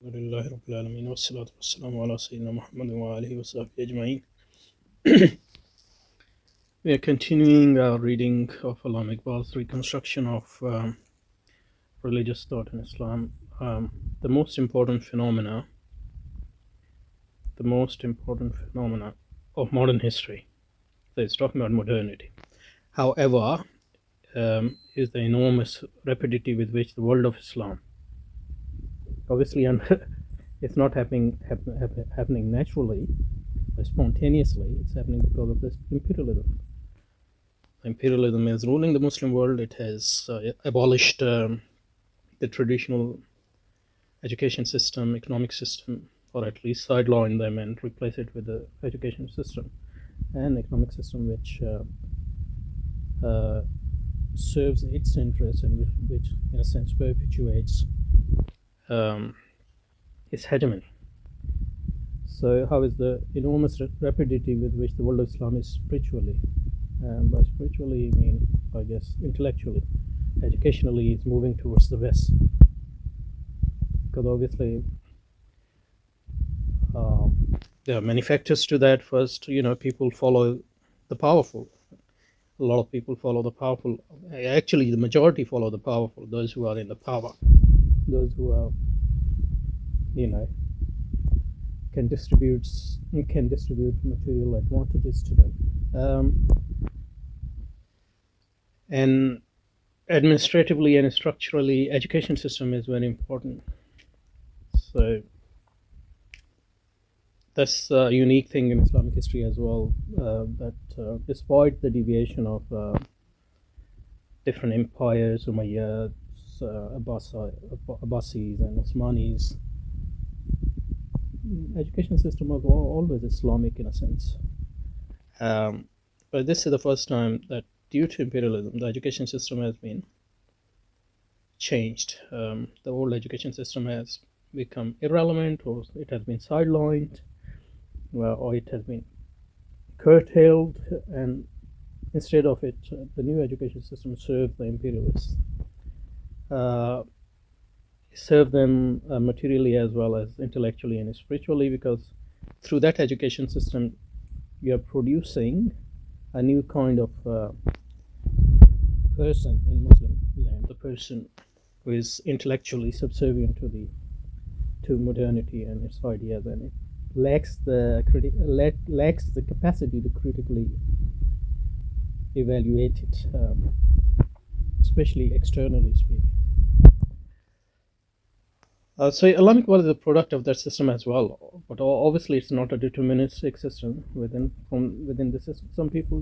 Alhamdulillah Rabbil Alameen wassalatu wassalamu ala Sayyidina Muhammad wa alihi wa sahbihi ajma'in. We are continuing our reading of Allama Iqbal's Reconstruction of religious thought in Islam. The most important phenomena of modern history. So it's talking about modernity. However, is the enormous rapidity with which the world of Islam, obviously, it's not happening naturally, spontaneously. It's happening because of this imperialism. Imperialism is ruling the Muslim world. It has abolished the traditional education system, economic system, or at least sideline them and replace it with the education system and economic system which serves its interests and which in a sense perpetuates its hegemony. So how is the enormous rapidity with which the world of Islam is spiritually, and by spiritually I mean, I guess, intellectually, educationally, it's moving towards the West. Because obviously there are many factors to that. First, people follow the powerful. A lot of people follow the powerful. Actually, the majority follow the powerful, those who are in the power, those who are, can distribute material advantages to them. And administratively and structurally, education system is very important. So that's a unique thing in Islamic history as well, that despite the deviation of different empires, Umayyads, Abbasis and Osmanis, education system was always Islamic in a sense. But this is the first time that due to imperialism, the education system has been changed. The old education system has become irrelevant, or it has been sidelined, or it has been curtailed, and instead of it, the new education system serves the imperialists, serve them materially as well as intellectually and spiritually, because through that education system you are producing a new kind of person in Muslim land, the person who is intellectually subservient to modernity and its ideas, and it lacks the capacity to critically evaluate it, especially externally speaking. So Islamic world is a product of that system as well, but obviously it's not a deterministic system within the system. Some people,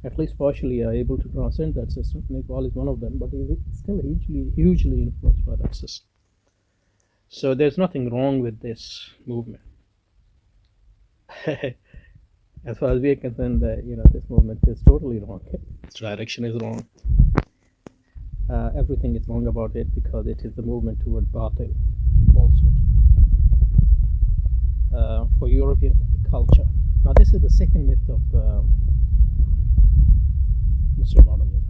at least partially are able to transcend that system. Iqbal is one of them, but he's still hugely influenced by that system. So there's nothing wrong with this movement. As far as we are concerned, this movement is totally wrong. Its direction is wrong. Everything is wrong about it because it is the movement toward batil, falsehood, for European culture. Now, this is the second myth of Muslim modernism,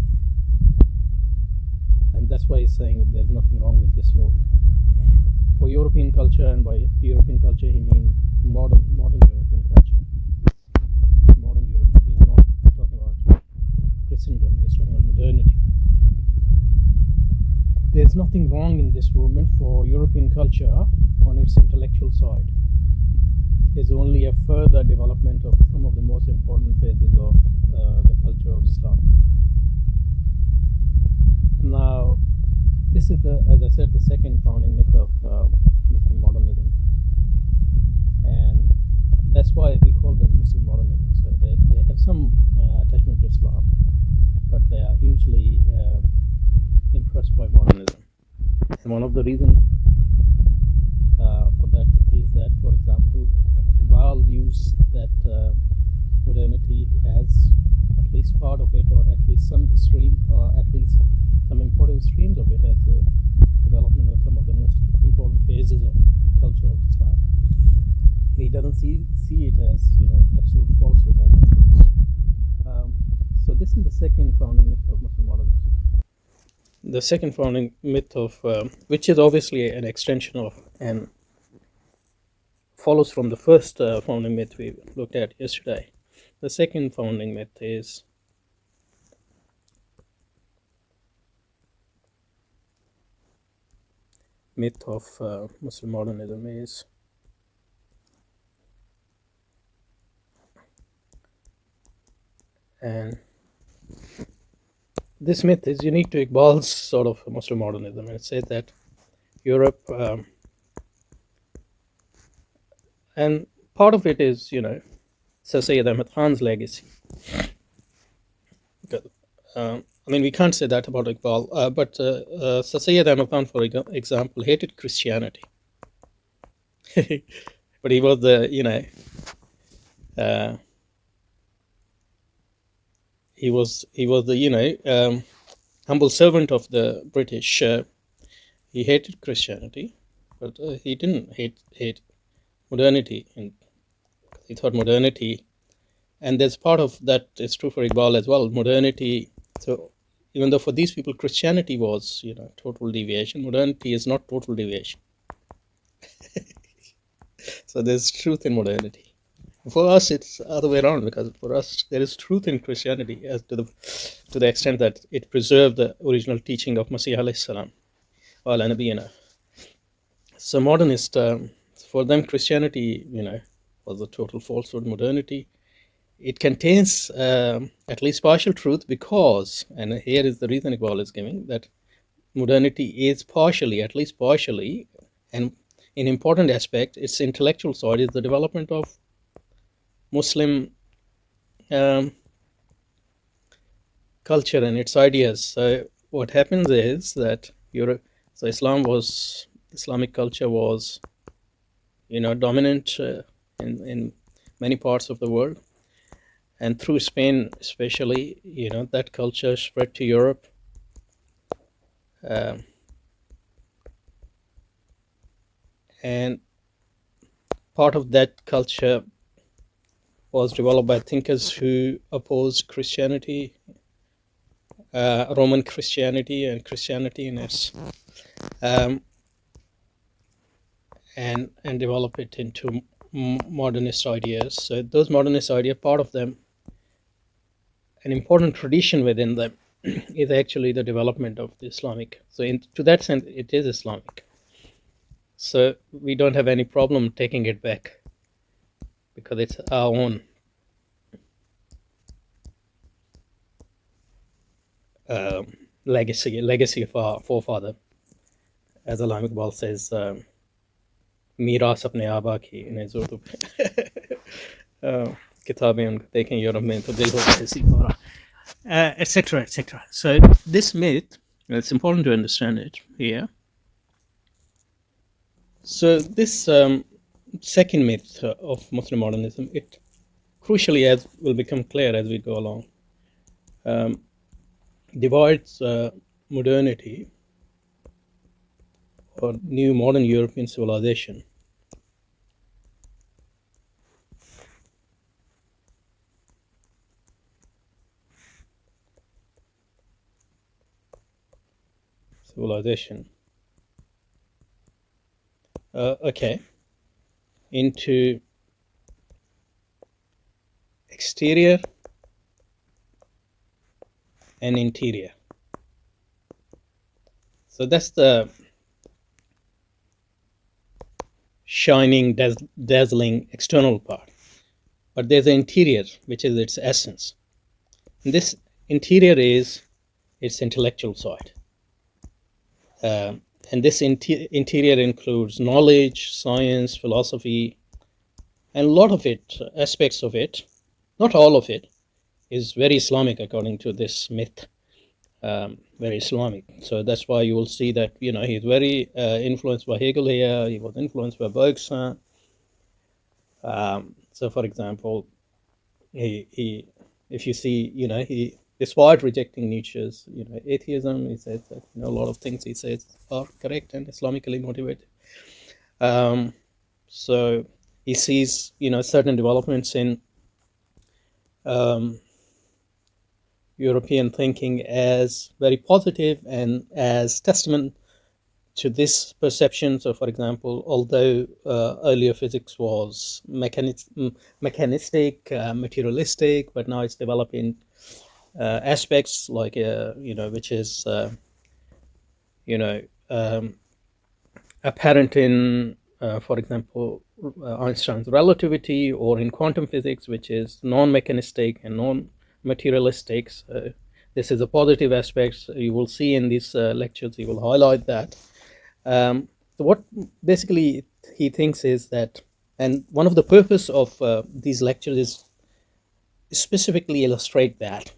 and that's why he's saying there's nothing wrong with this movement. For European culture, and by European culture he means modern European culture. Modern Europe. He's not talking about Christendom. He's talking about modernity. There's nothing wrong in this movement for European culture on its intellectual side. It's only a further development of some of the most important phases of the culture of Islam. Now, this is as I said, the second founding myth of Muslim modernism, and that's why we call them Muslim modernism. So they have some attachment to Islam, but they are hugely impressed by modernism. And one of the reasons for that is that, for example, Iqbal views that modernity as at least part of it, or at least some stream, or at least some important streams of it, as the development of some of the most important phases of culture of Islam. He doesn't see it as absolute falsehood. So this is the second founding myth of Muslim modernism. The second founding myth of which is obviously an extension of and follows from the first founding myth we looked at yesterday. The second founding myth is myth of Muslim modernism is and this myth is unique to Iqbal's sort of Muslim modernism. It said that Europe, and part of it is, Sir Syed Ahmad Khan's legacy. I mean, we can't say that about Iqbal, but Sir Syed Ahmad Khan, for example, hated Christianity. But he was the, he was the, humble servant of the British. He hated Christianity, but he didn't hate modernity. And he thought modernity, and there's part of that is true for Iqbal as well. Modernity. So even though for these people Christianity was, total deviation, modernity is not total deviation. So there's truth in modernity. For us, it's the other way around, because for us there is truth in Christianity as to the extent that it preserved the original teaching of Masih alayhi salam, wa ala nabiyina. So modernist, for them, Christianity, was a total falsehood. Modernity, it contains at least partial truth, because, and here is the reason Iqbal is giving, that modernity is partially, at least partially, and in important aspect, its intellectual side is the development of Muslim culture and its ideas. So what happens is that Islamic culture was, dominant in many parts of the world, and through Spain especially, that culture spread to Europe. And part of that culture was developed by thinkers who opposed Christianity, Roman Christianity, and Christianity in its, and develop it into modernist ideas. So those modernist ideas, part of them, an important tradition within them, is actually the development of the Islamic. So to that sense, it is Islamic. So we don't have any problem taking it back, because it's our own legacy of our forefather. As Allama Iqbal says, मीरास अपने आबा की इन्हें ज़रूर किताबें उनको देखें Europe में तो दिल होता है Sipara, etc., etc. So this myth, it's important to understand it here. So this second myth of Muslim modernism, it crucially, as will become clear as we go along, divides modernity or new modern European civilization into exterior and interior. So that's the shining, dazzling external part. But there's an interior, which is its essence. And this interior is its intellectual side. And this interior includes knowledge, science, philosophy, and a lot of it, aspects of it, not all of it, is very Islamic according to this myth. Very Islamic. So that's why you will see that, he's very influenced by Hegel here. He was influenced by Bergson. So for example, he if you see, he, despite rejecting Nietzsche's, atheism, he says that, a lot of things he says are correct and Islamically motivated. So he sees, certain developments in European thinking as very positive and as testament to this perception. So, for example, although earlier physics was mechanistic, materialistic, but now it's developing aspects like which is you know um, apparent in, for example, Einstein's relativity, or in quantum physics, which is non-mechanistic and non-materialistic. So this is a positive aspect. You will see in these lectures, he will highlight that. So what basically he thinks is that, and one of the purpose of these lectures is specifically illustrate that.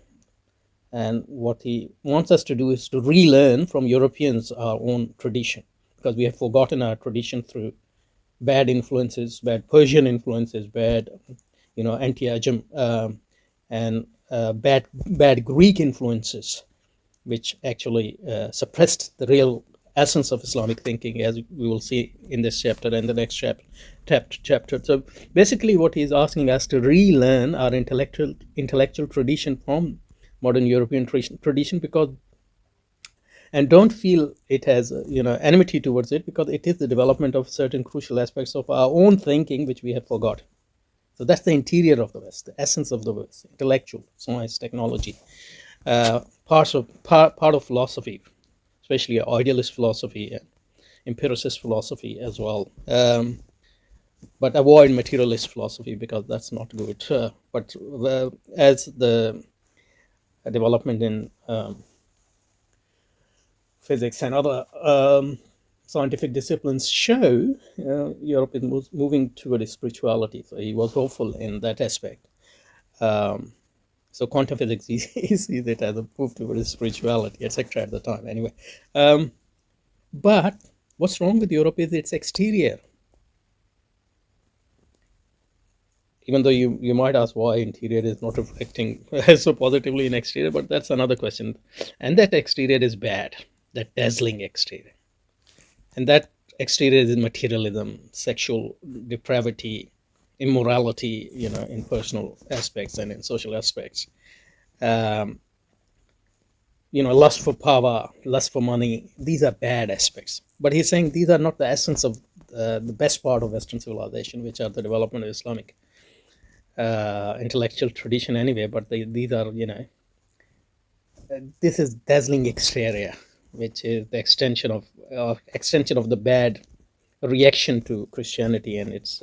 And what he wants us to do is to relearn from Europeans our own tradition, because we have forgotten our tradition through bad influences, bad Persian influences, bad, anti-Ajam, and bad Greek influences, which actually suppressed the real essence of Islamic thinking, as we will see in this chapter and the next chapter. So basically, what he's asking us to relearn our intellectual tradition from modern European tradition, because, and don't feel it has enmity towards it, because it is the development of certain crucial aspects of our own thinking which we have forgotten. So that's the interior of the West, the essence of the West: intellectual, science, technology, part of philosophy, especially idealist philosophy and empiricist philosophy as well. But avoid materialist philosophy, because that's not good. But as the development in physics and other scientific disciplines show, Europe is moving toward spirituality. So he was hopeful in that aspect. So quantum physics, he sees it as a move towards spirituality, etc. at the time. Anyway, but what's wrong with Europe is its exterior. Even though you might ask why interior is not reflecting so positively in exterior, but that's another question. And that exterior is bad, that dazzling exterior. And that exterior is materialism, sexual depravity, immorality, in personal aspects and in social aspects. Lust for power, lust for money, these are bad aspects. But he's saying these are not the essence of the best part of Western civilization, which are the development of Islamic intellectual tradition anyway. But these are, this is dazzling exterior, which is the extension of the bad reaction to Christianity and its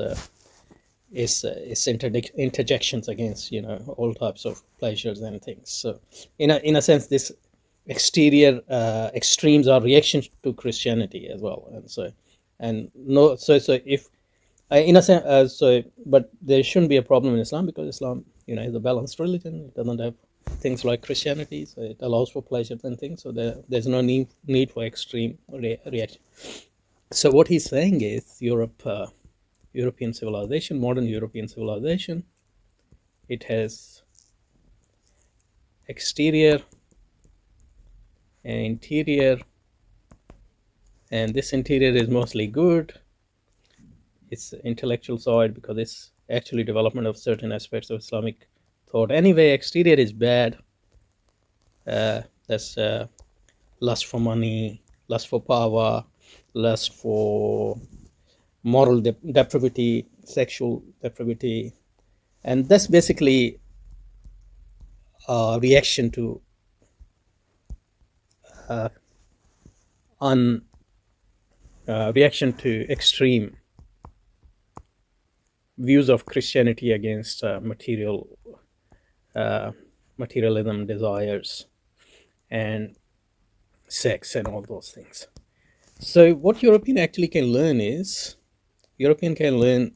interjections against all types of pleasures and things. So in a sense, this exterior extremes are reactions to Christianity as well. And so if in a sense, but there shouldn't be a problem in Islam, because Islam is a balanced religion. It doesn't have things like Christianity, so it allows for pleasures and things. So there's no need for extreme reaction. So what he's saying is European civilization, modern European civilization, it has exterior and interior, and this interior is mostly good. It's intellectual side, because it's actually development of certain aspects of Islamic thought. Anyway, exterior is bad. That's lust for money, lust for power, lust for moral depravity, sexual depravity, and that's basically a reaction to extreme views of Christianity against materialism, desires, and sex, and all those things. So what European actually can learn is, European can learn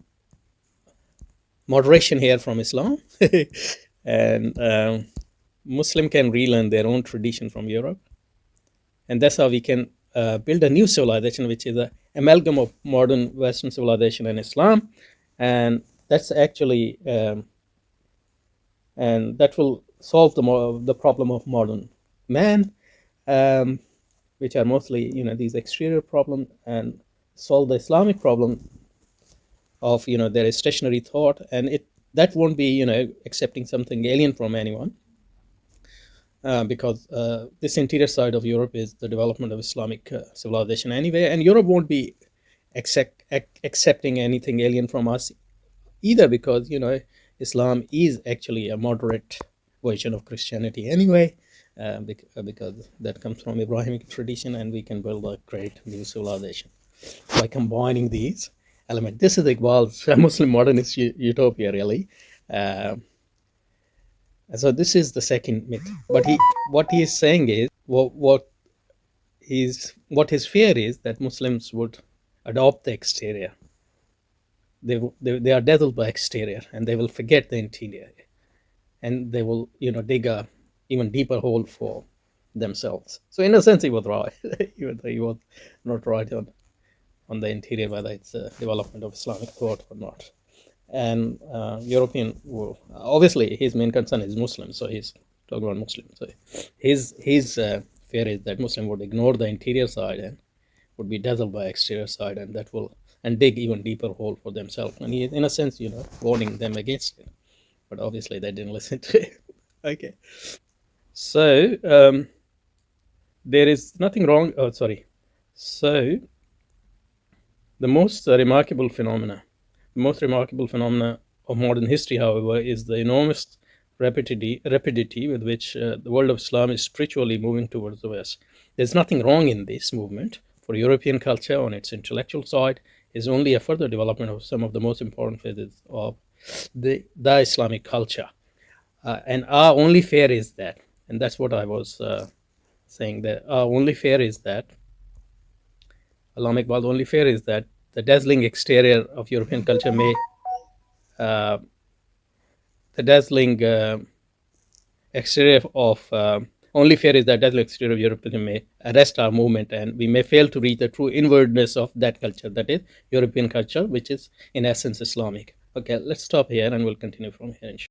moderation here from Islam, and Muslim can relearn their own tradition from Europe, and that's how we can build a new civilization, which is an amalgam of modern Western civilization and Islam, and that's actually and that will solve the problem of modern man, which are mostly these exterior problems, and solve the Islamic problem of their stationary thought, and that won't be accepting something alien from anyone. because this interior side of Europe is the development of Islamic civilization anyway, and Europe won't be accepting anything alien from us either, because Islam is actually a moderate version of Christianity anyway, because that comes from Abrahamic tradition, and we can build a great new civilization by combining these elements. This is Iqbal's Muslim modernist utopia, really. Uh, so this is the second myth. But what he is saying is what his fear is that Muslims would adopt the exterior. They are dazzled by exterior, and they will forget the interior, and they will dig a even deeper hole for themselves. So in a sense, he was right, even though he was not right on the interior, whether it's a development of Islamic thought or not. And European, well, obviously, his main concern is Muslims, so he's talking about Muslims. So his fear is that Muslim would ignore the interior side and would be dazzled by exterior side, and that will and dig even deeper hole for themselves. And he is, in a sense, warning them against it. But obviously, they didn't listen to it. Okay, so there is nothing wrong. Oh, sorry. So the most remarkable phenomena of modern history, however, is the enormous rapidity with which the world of Islam is spiritually moving towards the West. There's nothing wrong in this movement. For European culture, on its intellectual side, is only a further development of some of the most important phases of the Islamic culture. And our only fear is that, and that's what I was saying, that our only fear is that, Alam Iqbal's only fear is that the dazzling exterior of European culture may, uh, the dazzling exterior of, only fear is that dazzling exterior of European may arrest our movement, and we may fail to reach the true inwardness of that culture, that is European culture, which is in essence Islamic. Okay, let's stop here and we'll continue from here.